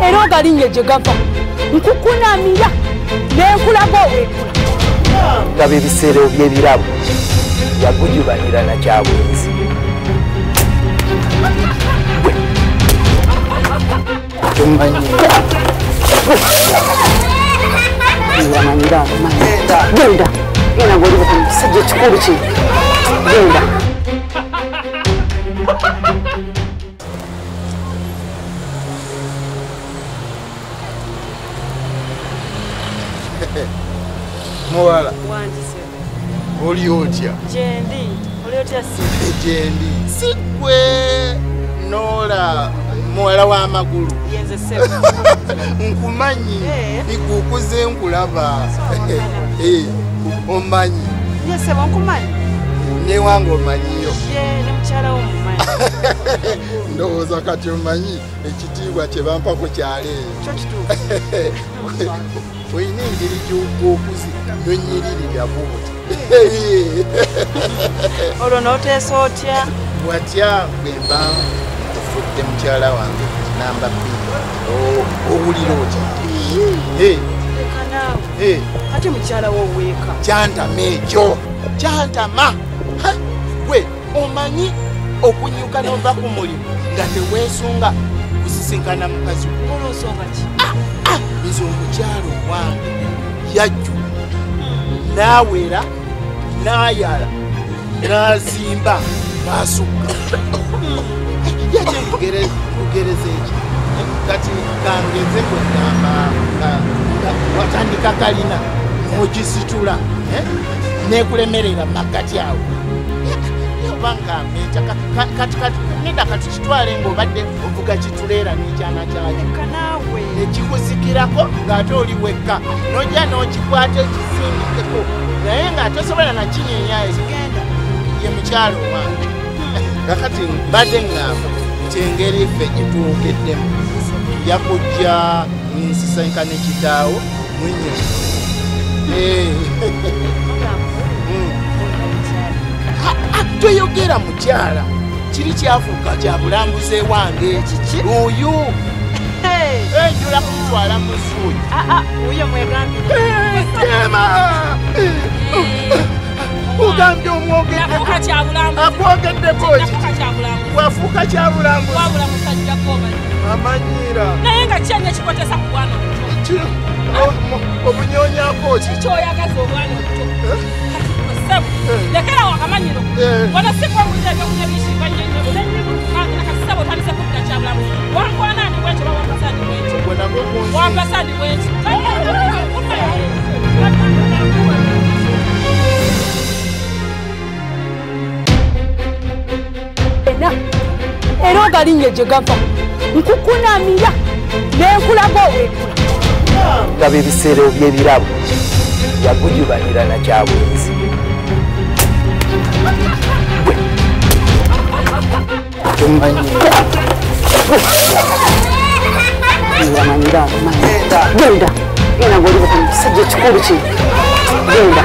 era ogalinye gye gava nkukunamira nenkulaga owekula ngaba ebiseera by'ebirabo yagujubanira na kyabwenzi tumanyi genda genda ng'olibuka mu kisajja ekikulu kino genda Muwala Wandise. oli otya? Jendi. Oli otya si? Jendi. Sigwe Nola muwala w'amagulu. Yenze sebo. Nkumanyi. Nikukuze nkulaba. Omanyi. Ye sebo nkumanyi. Ne wange omanyiyo. Ye ne mukyala wo mumanyi. Ndowooza kati omanyi ekitiibwa kye bampa ku kyalo eyo. Kyo kituufu. Oyina engeri gy'okuzi nonyiririra buuti. Olwo n'oteesa otya? Watya bwe mba ofudde mukyala wange namba bbiri owulira otya? Leka naawe. Ate mukyala wo weeka. Kyantama ekyo. Kyantama. Gwe omanyi okunyuka n'ova ku mulimu nga teweesunga kusisinkana mukazi wo. Olw'ensonga ki? Nze omukyalo wange yajju n'awera n'ayala n'azimba n'asukka. Yaki nkugereza eki kati kangeze bwegamba watandika kalina n'ogisitula n'ekulemerera makkati awo oba nkameta kati neda katukitwale ng'obadde ovuga kituleera n'ekyana kyakyo nekikuzikirako ng'ate oli wekka n'ojja n'okikwata ekisindikeko naye ng'atosobola nakinyeenya ekigenda ye mukyalo wange kakati mbadde ngamba nti engeri ffe gyetuwogeddemu yakujja nsisenkane kitaawo mwinyo toyogera mukyala kiri kyafuuka kya bulambuze wange oyo enjula kumutwala musuuyi uyo mwegambire ugambye omwogeddeko akwogeddeko wafuuka kyabulambuzi amanyiira naye nga kyanya kikotesa ku bwana obunyonyako ki kyoyagaza obwana obuto lekera wakamanyiro wano sikwawulira ebyokulya bishiba nakasisaba otandise kubbira kyabulamu wankwanani bwekyo bawambasandi bwekyo wambasandi bwekyo era ogalinye gye gava nkukunamira nenkulaga owekula ngaba ebiseera by'ebirabo yagujubanira na kyabwenzi tumanyi genda genda ng'olibuka mu kisajja ekikulu kino genda